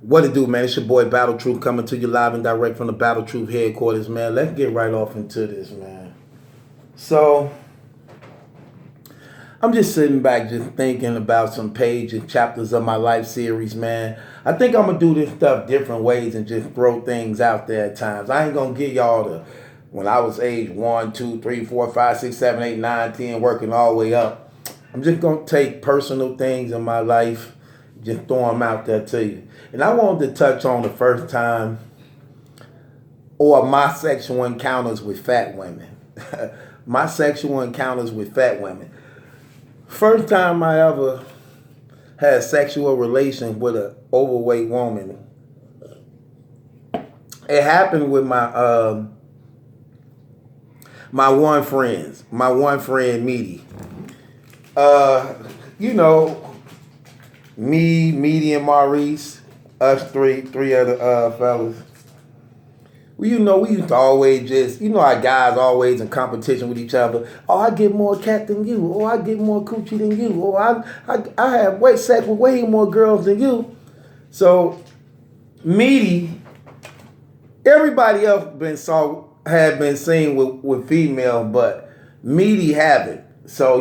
What it do, man? It's your boy Battle Truth coming to you live and direct from the Battle Truth headquarters, man. Let's get right off into this, man. So, I'm just sitting back, just thinking about some pages, chapters of my life series, man. I think I'm gonna do this stuff different ways and just throw things out there at times. I ain't gonna give y'all the when I was age 1, 2, 3, 4, 5, 6, 7, 8, 9, 10, working all the way up. I'm just gonna take personal things in my life, just throw them out there to you. And I wanted to touch on the first time or my sexual encounters with fat women. My sexual encounters with fat women. First time I ever had sexual relations with an overweight woman. It happened with my one friend Meaty. You know, me, Meaty, and Maurice, us three other fellas. Well, you know, we used to always just, our guys always in competition with each other. Oh, I get more cat than you. Oh, I get more coochie than you. Oh, I have sex with way more girls than you. So, Meaty, everybody else had been seen with female, but Meaty haven't. So,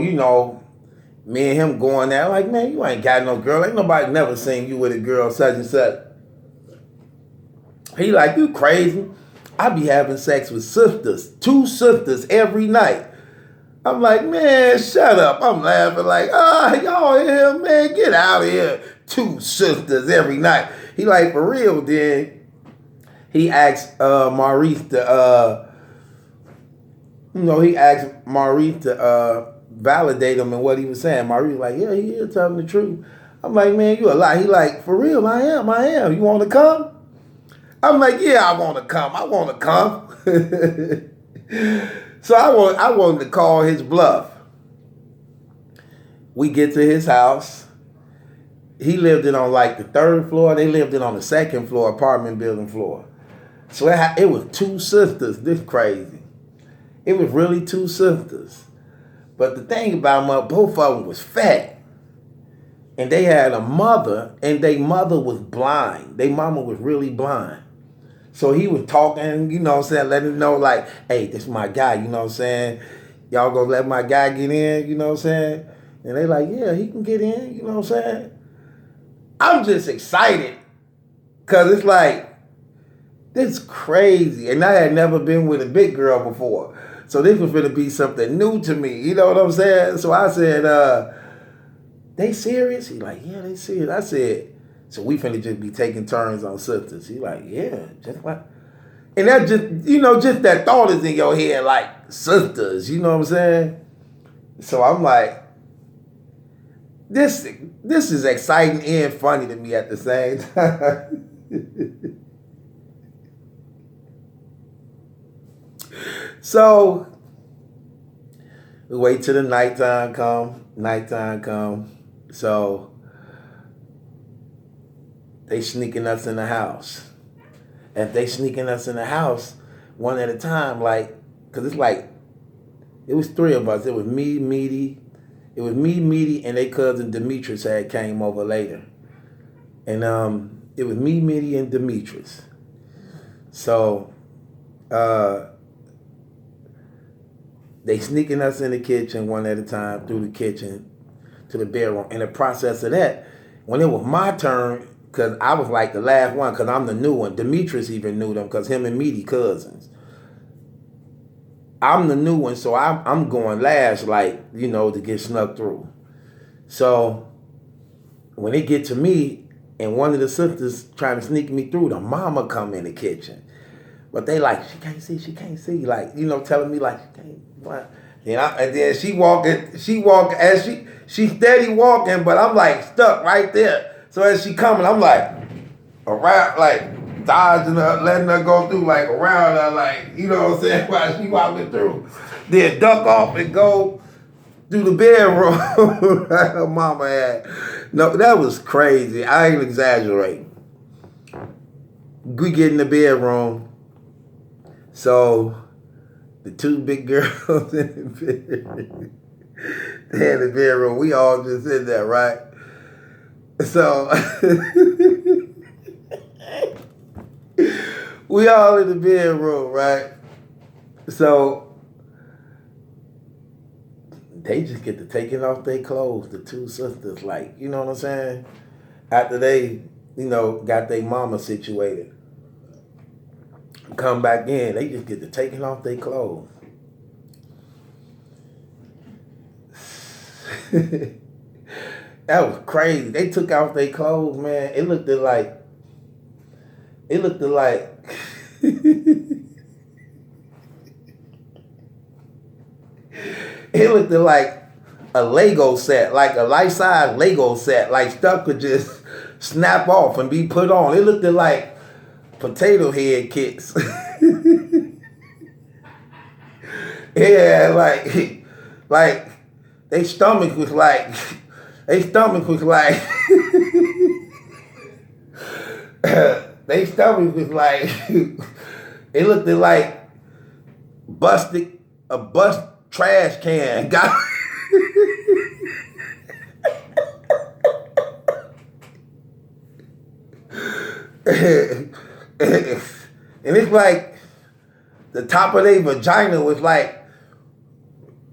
me and him going there like, man, you ain't got no girl. Ain't nobody never seen you with a girl such and such. He like, you crazy? I be having sex with sisters, 2 sisters every night. I'm like, man, shut up. I'm laughing like, y'all here, man, get out of here. 2 sisters every night. He like, for real, then he asked Maurice to, validate him and what he was saying. Maurice was like, yeah, he is telling the truth. I'm like, man, you a lie. He like, for real, I am. You want to come? I'm like, yeah, I want to come. So I wanted to call his bluff. We get to his house. He lived it on like the 3rd floor. They lived it on the 2nd floor, apartment building floor. So it was 2 sisters. This crazy. It was really 2 sisters. But the thing about them, both of them was fat. And they had a mother, and their mother was blind. Their mama was really blind. So he was talking, letting them know like, hey, this is my guy, Y'all gonna let my guy get in, And they like, yeah, he can get in, I'm just excited. Cause it's like, this is crazy. And I had never been with a big girl before. So this was gonna be something new to me, you know what I'm saying? So I said, they serious? He like, yeah, they serious. I said, so we finna just be taking turns on sisters. He like, yeah, just like, and that just, just that thought is in your head, like sisters, you know what I'm saying? So I'm like, this is exciting and funny to me at the same time. So we wait till the nighttime come. So they sneaking us in the house. If they sneaking us in the house one at a time, like, cause it's like, it was 3 of us. It was me, Meaty, and their cousin Demetrius had came over later. And it was me, Meaty, and Demetrius. So they sneaking us in the kitchen one at a time, through the kitchen to the bedroom. In the process of that, when it was my turn, because I was like the last one, because I'm the new one. Demetrius even knew them, because him and Meaty cousins. I'm the new one, so I'm going last, like, to get snuck through. So when it get to me, and one of the sisters trying to sneak me through, the mama come in the kitchen. But they like, she can't see, like, telling me like, she can't, what? And then she as she steady walking, but I'm like stuck right there. So as she coming, I'm like around, like dodging her, letting her go through, like around her, like, you know what I'm saying, while she walking through. Then duck off and go through the bedroom her mama had. No, that was crazy. I ain't exaggerating. We get in the bedroom. So the 2 big girls in the bedroom. They in the bedroom. We all just in there, right? So we all in the bedroom, right? So they just get to taking off their clothes, the two sisters, like, you know what I'm saying? After they, got their mama situated. Come back in, they just get to taking off their clothes. That was crazy. They took off their clothes, man. It looked like it looked like a Lego set, like a life-size Lego set. Like stuff could just snap off and be put on. It looked like potato head kits. Yeah, like they stomach was like they stomach was like it looked like a bust trash can got and it's like the top of their vagina was like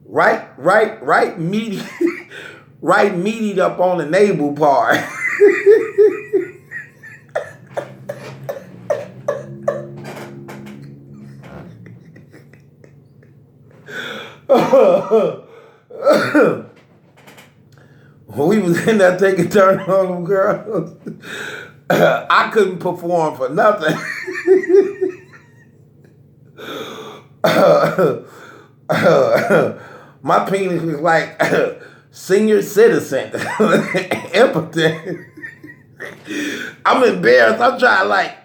right meaty right meatied up on the navel part. When we was in there taking turns on them girls, I couldn't perform for nothing. My penis was like senior citizen, impotent. I'm embarrassed. I'm trying to like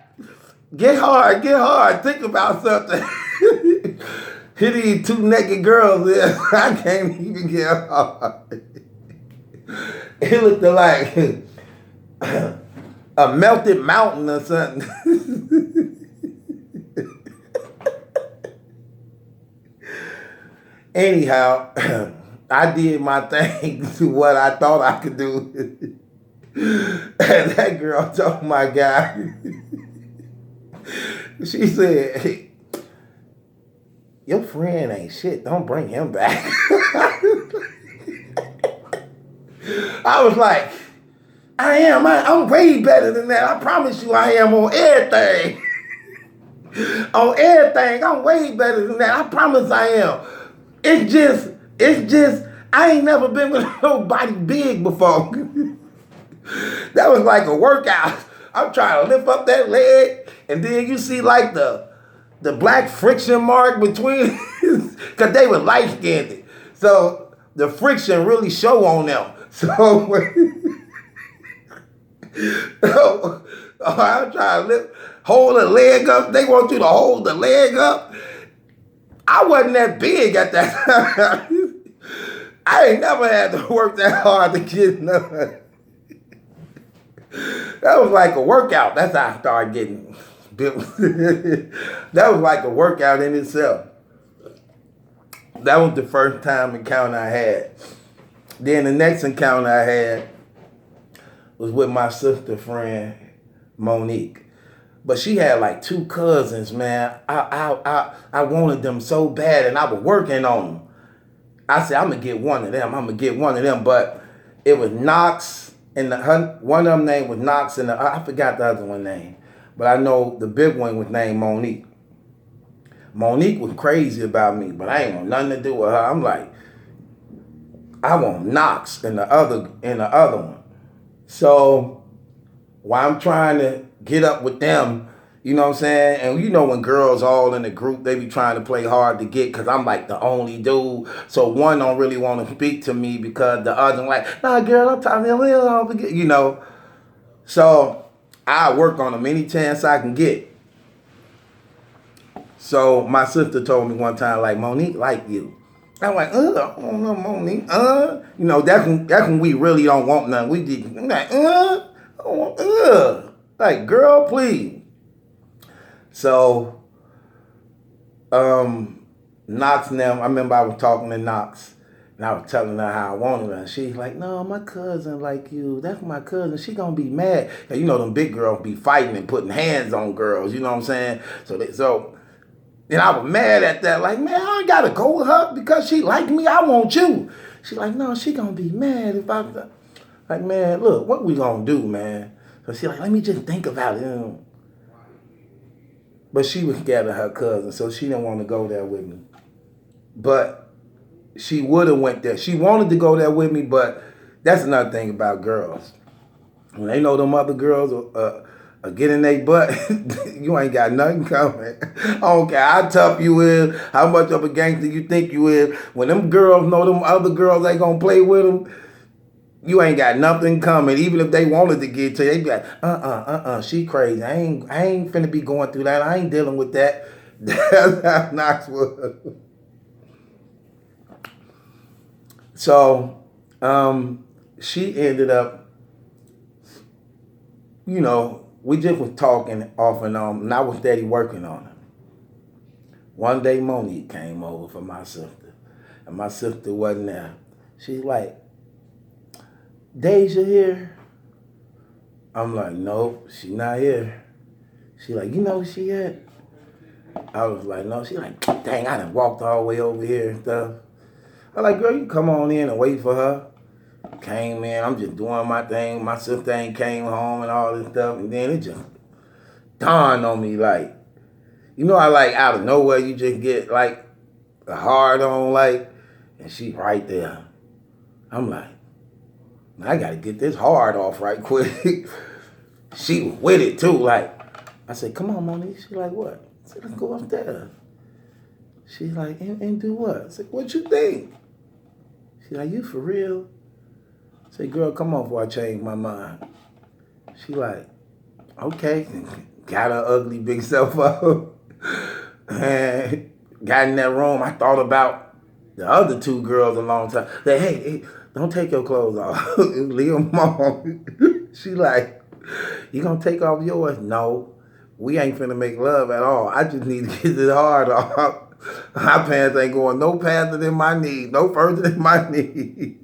get hard, think about something. Here these two naked girls there. I can't even get hard. It looked like a melted mountain or something. Anyhow, I did my thing to what I thought I could do. And that girl told my guy, she said, hey, your friend ain't shit. Don't bring him back. I was like, I'm way better than that. I promise you I am on everything. On everything, I'm way better than that. I promise I am. It's just, I ain't never been with nobody big before. That was like a workout. I'm trying to lift up that leg, and then you see like the black friction mark between, because they were light-skinned. So the friction really show on them. So I'm trying to hold the leg up. They want you to hold the leg up. I wasn't that big at that time. I ain't never had to work that hard to get nothing. That was like a workout. That's how I started getting built. That was like a workout in itself. That was the first time encounter I had. Then the next encounter I had was with my sister friend, Monique. But she had like two cousins, man. I wanted them so bad, and I was working on them. I said, I'm going to get one of them. But it was Knox, and one of them name was Knox, and I forgot the other one name. But I know the big one was named Monique. Monique was crazy about me, but I ain't want nothing to do with her. I'm like, I want Knox and the other one. So while I'm trying to get up with them, you know what I'm saying? And you know when girls all in the group, they be trying to play hard to get because I'm like the only dude. So one don't really want to speak to me because the other like, nah, girl, I'm talking to you, you know. So I work on them any chance I can get. So my sister told me one time, like, Monique like you. I'm like, I don't know Monique. You know, that's when we really don't want nothing. We just, I'm like, I don't want, like, girl, please. So, Knox and them, I remember I was talking to Knox, And I was telling her how I wanted her. And she's like, no, my cousin like you. That's my cousin. She gonna be mad. And you know them big girls be fighting and putting hands on girls. You know what I'm saying? So and I was mad at that. Like, man, I ain't gotta go with her because she like me. I want you. She like, no, she gonna be mad if I... Like, man, look, what we gonna do, man? So she like, let me just think about it. You know? But she was scared of her cousin, so she didn't want to go there with me. But she would have went there. She wanted to go there with me, but that's another thing about girls. When they know them other girls are getting their butt, you ain't got nothing coming. I don't care how tough you is, how much of a gangster you think you is. When them girls know them other girls ain't gonna play with them, you ain't got nothing coming. Even if they wanted to get to you, they be like, she crazy. I ain't finna be going through that. I ain't dealing with that. That's how Knoxwood. So, she ended up, you know, we just was talking off and on, and I was steady working on her. One day, Monique came over for my sister, and my sister wasn't there. She's like, Deja here? I'm like, nope, she not here. She like, you know where she at? I was like, no. She like, dang, I done walked all the way over here and stuff. I like, girl, you come on in and wait for her. Came in, I'm just doing my thing. My sister ain't came home and all this stuff. And then it just dawned on me, like, you know, I like out of nowhere, you just get like a hard on, like, and she right there. I'm like, I gotta get this hard off right quick. She was with it too, like, I said, come on, Monique. She like, what? I said, let's go upstairs. She's like, and do what? I said, what you think? She like, you for real? I said, girl, come on before I change my mind. She like, okay. Got her ugly big self up. And got in that room. I thought about the other two girls a long time. They, hey, don't take your clothes off. Leave them on. She like, you gonna take off yours? No, we ain't finna make love at all. I just need to get this hard off. My pants ain't going no faster than my knees, no further than my knees.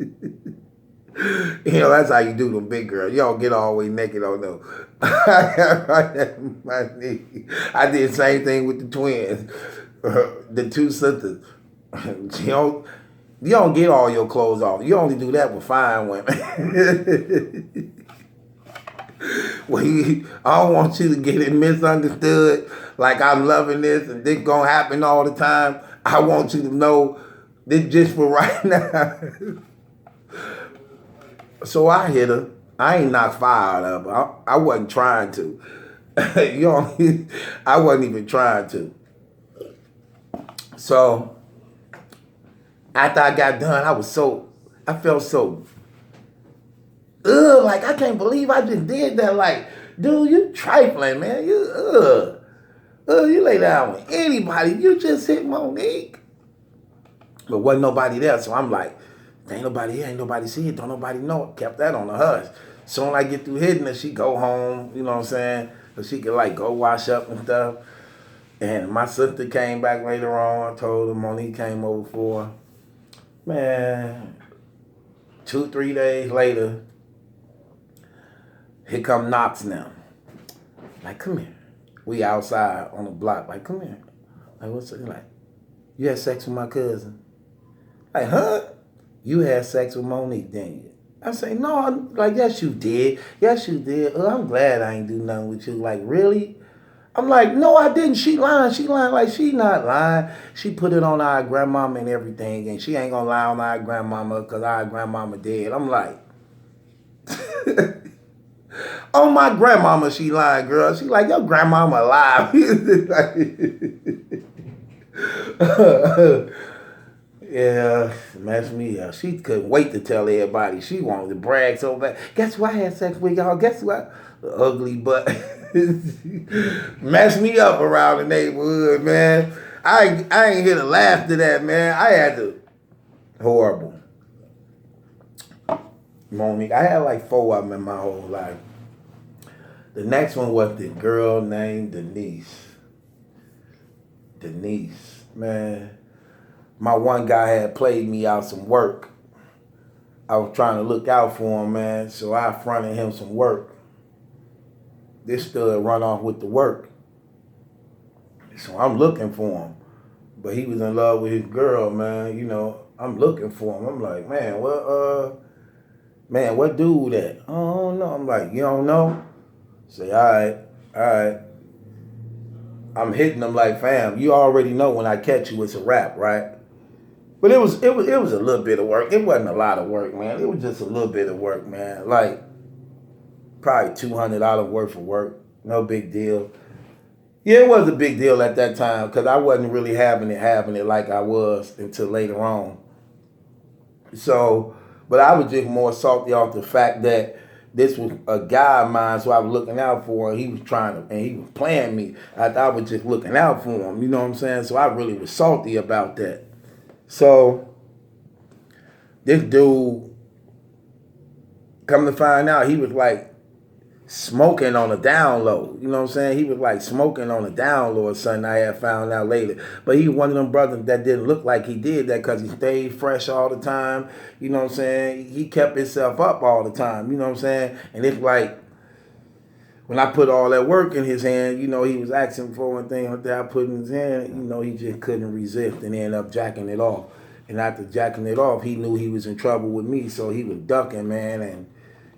You know, that's how you do them big girls. You don't get all the way naked on them. Right at my knee. I did the same thing with the twins. The two sisters. You don't get all your clothes off. You only do that with fine women. Well, I don't want you to get it misunderstood, like I'm loving this and this gonna happen all the time. I want you to know this just for right now. So I hit her. I ain't knocked fire out of her. I wasn't trying to. I wasn't even trying to. So after I got done, I felt so like, I can't believe I just did that. Like, dude, you trifling, man. You lay down with anybody. You just hit Monique. But wasn't nobody there, so I'm like, ain't nobody here, ain't nobody see it, don't nobody know it. Kept that on the hush. Soon I get through hitting her, she go home, you know what I'm saying? So she could like go wash up and stuff. And my sister came back later on. I told her Monique came over for her. Man, 2-3 days later, here come Knox now. Like, come here. We outside on the block. Like, come here. Like, what's it? Like, you had sex with my cousin. Like, huh? You had sex with Monique, didn't you? I say, no. Like, yes, you did. Yes, you did. I'm glad I ain't do nothing with you. Like, really? I'm like, no, I didn't. She lying. She lying. Like, she not lying. She put it on our grandmama and everything, and she ain't gonna lie on our grandmama because our grandmama dead. I'm like, on my grandmama, she lying, girl. She like, your grandmama alive. Yeah, messed me up. She couldn't wait to tell everybody. She wanted to brag so bad. Guess what? I had sex with y'all. Guess what? The ugly butt. Messed me up around the neighborhood, man. I ain't here to laugh to that, man. I had to. Horrible. Monique. I had like 4 of them in my whole life. The next one was the girl named Denise. Denise, man. my one guy had played me out some work. I was trying to look out for him, man, so I fronted him some work. This stud run off with the work. So I'm looking for him. But he was in love with his girl, man. You know, I'm looking for him. I'm like, man, what dude that? I don't know. I'm like, you don't know? Say, all right. I'm hitting him like, fam, you already know when I catch you, it's a wrap, right? But it was a little bit of work. It wasn't a lot of work, man. It was just a little bit of work, man. Like, probably $200 worth of work. No big deal. Yeah, it was a big deal at that time because I wasn't really having it like I was until later on. So, but I was just more salty off the fact that this was a guy of mine, so I was looking out for him. He was he was playing me. I was just looking out for him, you know what I'm saying? So I really was salty about that. So, this dude, come to find out, he was like smoking on a down low. You know what I'm saying? He was like smoking on a down low or something I had found out later. But he was one of them brothers that didn't look like he did that because he stayed fresh all the time. You know what I'm saying? He kept himself up all the time. You know what I'm saying? And it's like, when I put all that work in his hand, you know, he was asking for one thing that I put in his hand, you know, he just couldn't resist and ended up jacking it off. And after jacking it off, he knew he was in trouble with me, so he was ducking, man, and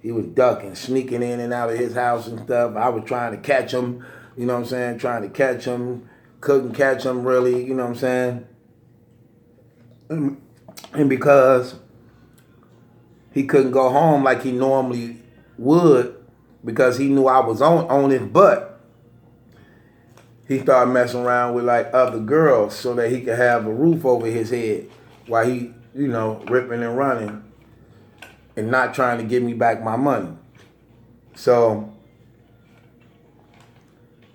he was ducking, sneaking in and out of his house and stuff. I was trying to catch him, you know what I'm saying, trying to catch him. Couldn't catch him really, you know what I'm saying. And because he couldn't go home like he normally would, because he knew I was on his butt, he started messing around with like other girls so that he could have a roof over his head while he, you know, ripping and running and not trying to give me back my money. So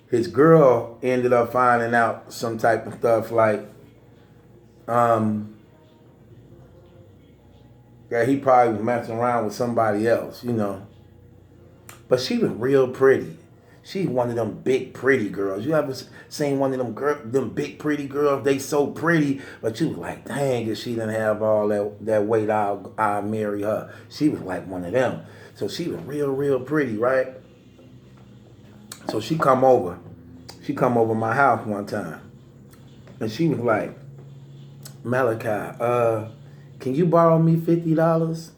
his girl ended up finding out some type of stuff like that he probably was messing around with somebody else, you know. But she was real pretty. She's one of them big pretty girls. You ever seen one of them big pretty girls? They so pretty, but you was like, dang, if she didn't have all that weight, I'll marry her. She was like one of them. So she was real pretty, right? So she come over my house one time, and she was like, Malachi, can you borrow me $50?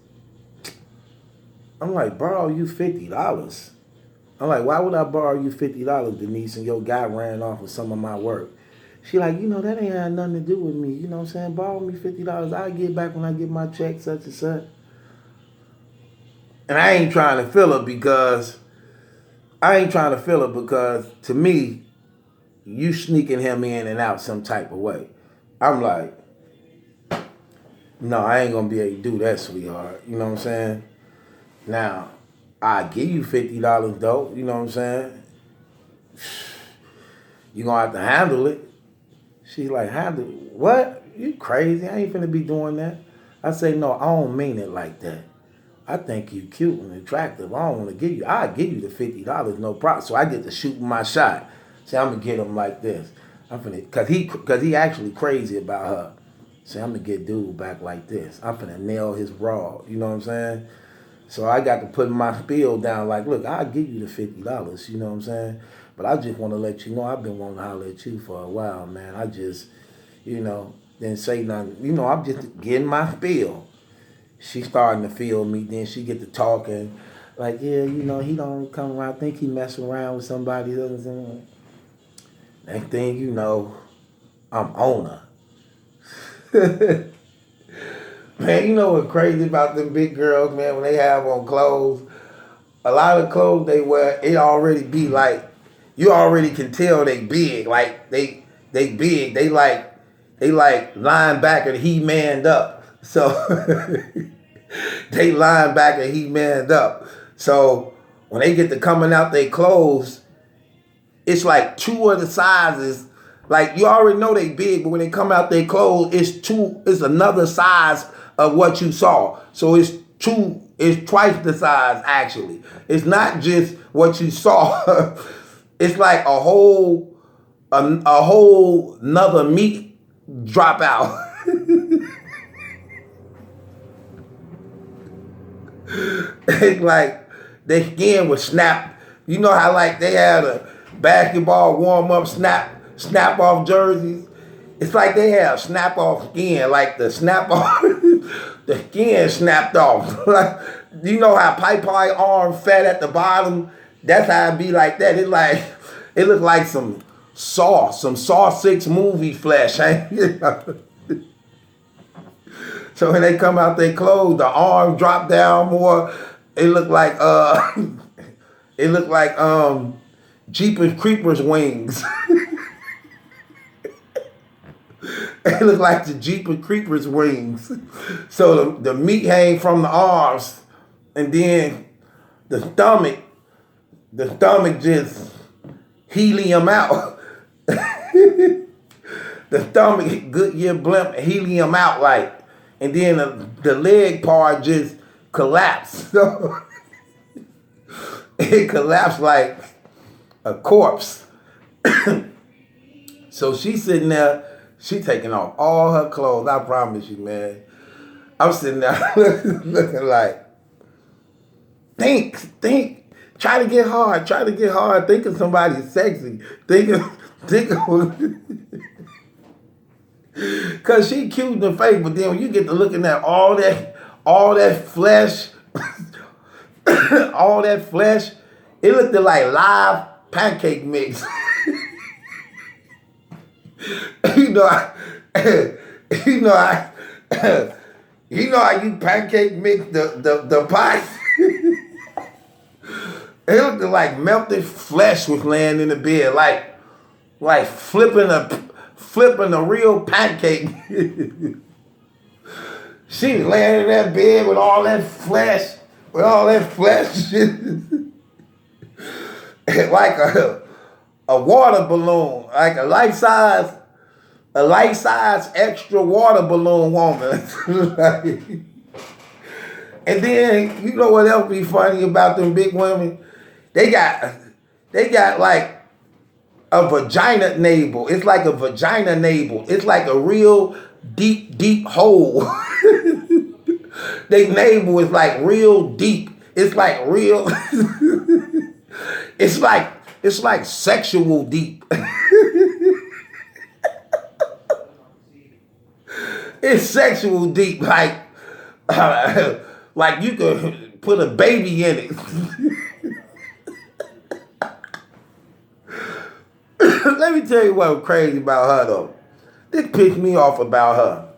I'm like, borrow you $50? I'm like, why would I borrow you $50, Denise, and your guy ran off with some of my work? She like, you know, that ain't had nothing to do with me. You know what I'm saying? Borrow me $50. I'll get back when I get my check, such and such. And I ain't trying to feel it because to me, you sneaking him in and out some type of way. I'm like, no, I ain't going to be able to do that, sweetheart. You know what I'm saying? Now, I give you $50 though, you know what I'm saying? You gonna have to handle it. She's like, handle what? You crazy? I ain't finna be doing that. I say, no, I don't mean it like that. I think you cute and attractive. I don't wanna give you, I'll give you the $50, no problem. So I get to shoot my shot. Say, I'm gonna get him like this. I'm finna, cause he actually crazy about her. Say, I'm gonna get dude back like this. I'm finna nail his bra, you know what I'm saying? So I got to put my spiel down like, look, I'll give you the $50, you know what I'm saying? But I just want to let you know I've been wanting to holler at you for a while, man. I just, you know, didn't say nothing. You know, I'm just getting my spiel. She starting to feel me. Then she get to talking like, yeah, you know, he don't come around. I think he messing around with somebody else. Next thing you know, I'm on her. Man, you know what's crazy about them big girls, man, when they have on clothes? A lot of clothes they wear, it already be like, you already can tell they big. Like, they big. They like linebacker, he manned up. So, they linebacker, he manned up. So, when they get to coming out their clothes, it's like two of the sizes. Like, you already know they big, but when they come out their clothes, it's another size of what you saw. So it's twice the size actually. It's not just what you saw. It's like a whole nother meat drop out. It's like their skin was snapped. You know how like they had a basketball warm up snap off jerseys? It's like they have snap off skin, like the snap off the skin snapped off. Like you know how Popeye arm fat at the bottom? That's how it be like that. It look like some Saw 6 movie flesh. So when they come out their clothes, the arm drop down more. It look like Jeepers Creepers wings. It look like the Jeepers Creepers wings. So the meat hang from the arms, and then the stomach just helium out. The stomach, Goodyear blimp, helium out like, and then the leg part just collapsed. So it collapsed like a corpse. So she's sitting there, she taking off all her clothes. I promise you, man. I'm sitting there looking like, think. Try to get hard. Think of somebody sexy. Think of cause she cute in the face, but then when you get to looking at all that flesh, all that flesh, it looked like live pancake mix. you know how you pancake mix the pie. It looked like melted flesh was laying in the bed, like flipping a real pancake. She was laying in that bed with all that flesh, like a water balloon, like a life size extra water balloon woman. And then you know what else be funny about them big women? They got like a vagina navel. It's like a vagina navel. It's like a real deep hole. They navel is like real deep. It's like real. It's like sexual deep. It's sexual deep. Like you could put a baby in it. Let me tell you what's crazy about her though. This pissed me off about her.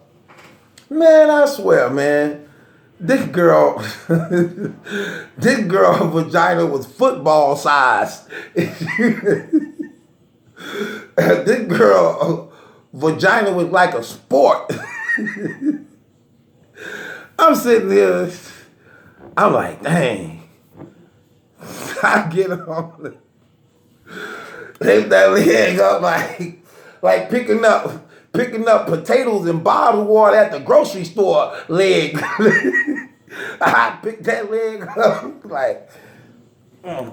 Man, I swear, man. This girl vagina was football size. This girl vagina was like a sport. I'm sitting here, I'm like, dang. I get on it. Lift that leg up like picking up potatoes and bottled water at the grocery store leg. I picked that leg up like, and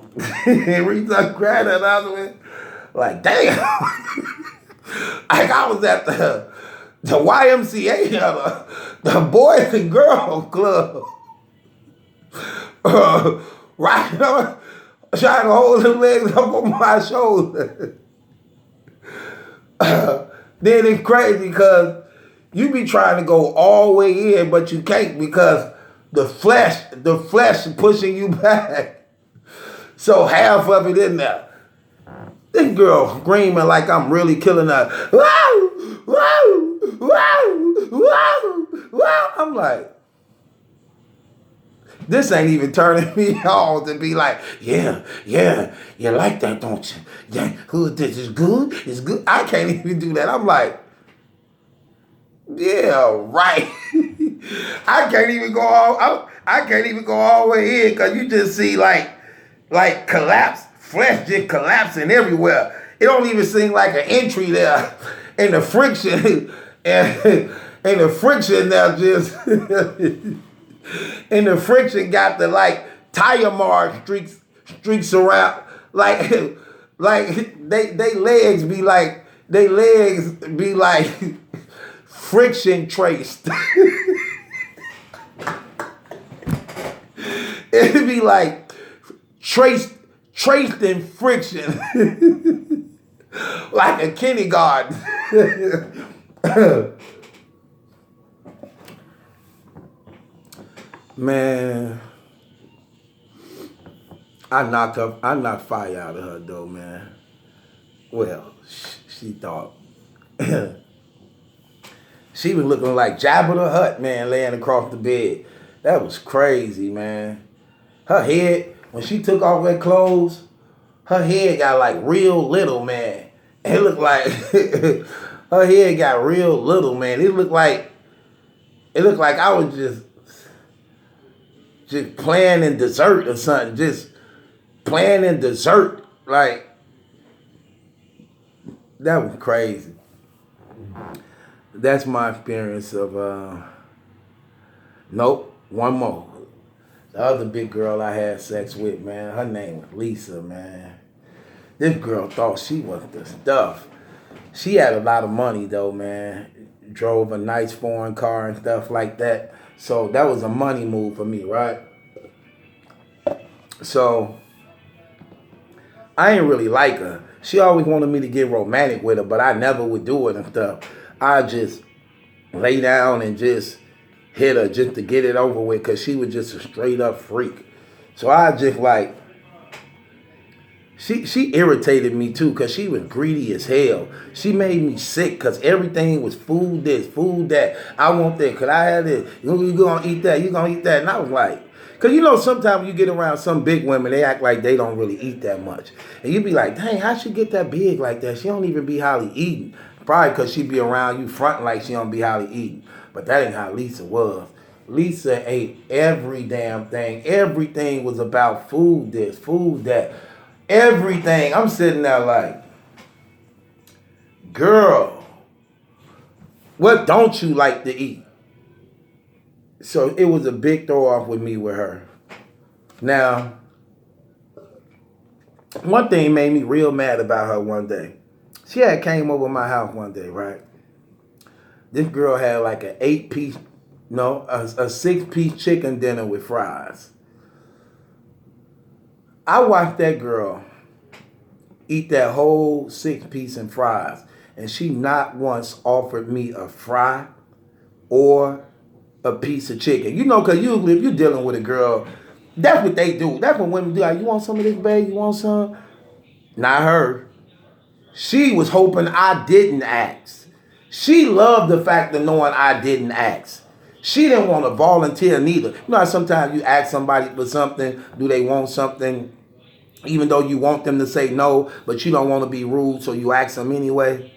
reached up, grabbed another one. Like, damn. Like I was at the YMCA, the Boys and Girls Club. Right on. Trying to hold them legs up on my shoulder. Then it's crazy because you be trying to go all the way in, but you can't because the flesh is pushing you back. So half of it in there. This girl screaming like I'm really killing her. Wow, wow, wow, wow, wow. I'm like, this ain't even turning me on to be like, yeah, you like that, don't you? Yeah, who is this? Is good? It's good. I can't even do that. I'm like, yeah, right. I can't even go all the way in because you just see like collapse, flesh just collapsing everywhere. It don't even seem like an entry there, and the friction and the friction now just. And the friction got the like tire mark streaks around like they legs be like friction traced. It'd be like traced in friction. Like a kindergarten. Man, I knocked fire out of her though, man. Well, she thought she was looking like Jabba the Hutt, man, laying across the bed. That was crazy, man. Her head, when she took off her clothes, her head got like real little, man. It looked like her head got real little, man. It looked like I was just playing in dessert or something. Just playing in dessert. Like, that was crazy. That's my experience of, nope, one more. The other big girl I had sex with, man, her name was Lisa, man. This girl thought she was the stuff. She had a lot of money, though, man. Drove a nice foreign car and stuff like that. So that was a money move for me, right? So I ain't really like her. She always wanted me to get romantic with her, but I never would do it and stuff. I just lay down and just hit her just to get it over with because she was just a straight up freak. So I just like, she irritated me too because she was greedy as hell. She made me sick because everything was food this, food that. I want that. Could I have this? You gonna eat that? You gonna eat that? And I was like, because you know sometimes you get around some big women, they act like they don't really eat that much. And you be like, dang, how she get that big like that? She don't even be highly eating. Probably because she be around you fronting like she don't be highly eating. But that ain't how Lisa was. Lisa ate every damn thing. Everything was about food this, food that. Everything. I'm sitting there like, girl, what don't you like to eat? So it was a big throw off with me with her. Now, one thing made me real mad about her one day. She had came over my house one day, right? This girl had like a 6-piece chicken dinner with fries. I watched that girl eat that whole 6-piece and fries, and she not once offered me a fry or a piece of chicken. You know, because usually if you're dealing with a girl, that's what they do. That's what women do. Like, you want some of this, babe? You want some? Not her. She was hoping I didn't ask. She loved the fact of knowing I didn't ask. She didn't want to volunteer neither. You know how sometimes you ask somebody for something, do they want something, even though you want them to say no, but you don't want to be rude, so you ask them anyway?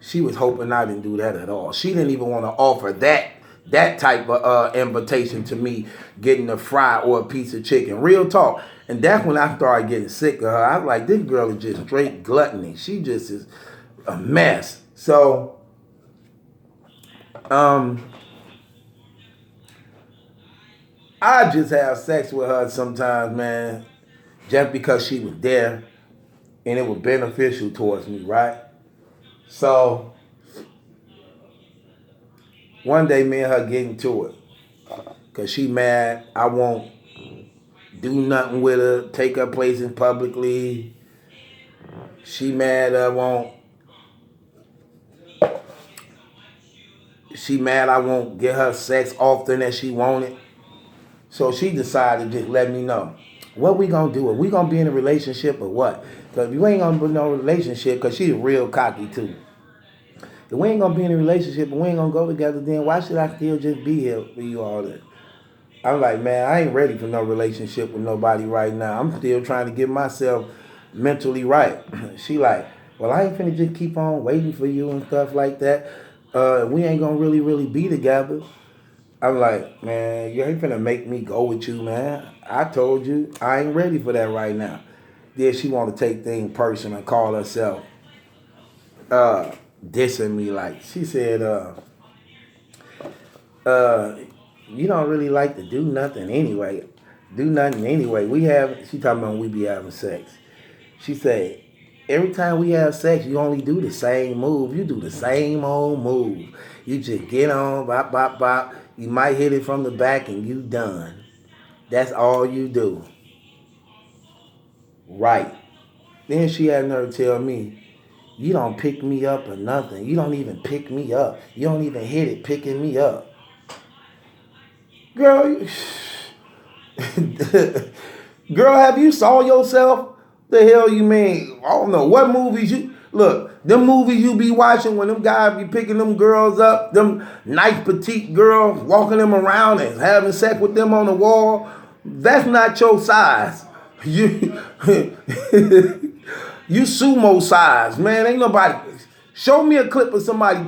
She was hoping I didn't do that at all. She didn't even want to offer that type of invitation to me, getting a fry or a piece of chicken. Real talk. And that's when I started getting sick of her. I was like, this girl is just straight gluttony. She just is a mess. So, I just have sex with her sometimes, man, just because she was there and it was beneficial towards me, right? So, one day me and her get into it because she mad I won't do nothing with her, take her places publicly. She mad I won't get her sex often as she wanted. So she decided to just let me know. What we gonna do? Are we gonna be in a relationship or what? Because we ain't gonna be in no relationship, because she's real cocky too. If we ain't gonna be in a relationship and we ain't gonna go together, then why should I still just be here for you all that? I'm like, man, I ain't ready for no relationship with nobody right now. I'm still trying to get myself mentally right. She like, well, I ain't finna just keep on waiting for you and stuff like that. We ain't gonna really be together. I'm like, man, you ain't finna make me go with you, man. I told you I ain't ready for that right now. Then she want to take things personal and call herself dissing me. Like, she said, you don't really like to do nothing anyway. She talking about we be having sex. She said, every time we have sex, you only do the same move. You do the same old move. You just get on, bop, bop, bop. You might hit it from the back and you done. That's all you do. Right. Then she had nerve to tell me, you don't pick me up or nothing. You don't even pick me up. You don't even hit it picking me up. Girl, girl, have you saw yourself? The hell you mean? I don't know what movies you look. Them movies you be watching when them guys be picking them girls up, them nice petite girls, walking them around and having sex with them on the wall. That's not your size. You you sumo size, man. Ain't nobody. Show me a clip of somebody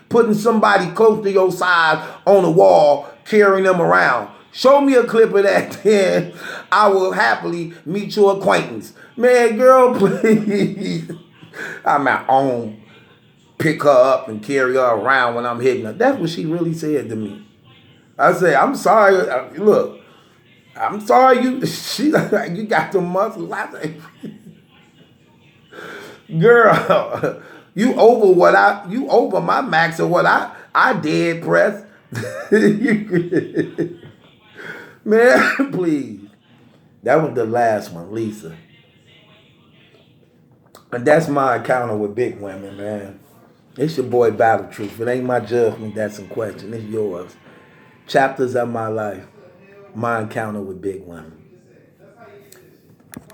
putting somebody close to your size on the wall, carrying them around. Show me a clip of that, then I will happily meet your acquaintance. Man, girl, please. I'm at home, pick her up and carry her around when I'm hitting her. That's what she really said to me. I said, I'm sorry. Look, I'm sorry you got the muscles. I said, girl, you over my max of what I dead press. Man, please. That was the last one, Lisa. And that's my encounter with big women, man. It's your boy Battlerap. If it ain't my judgment that's in question, it's yours. Chapters of my life. My encounter with big women.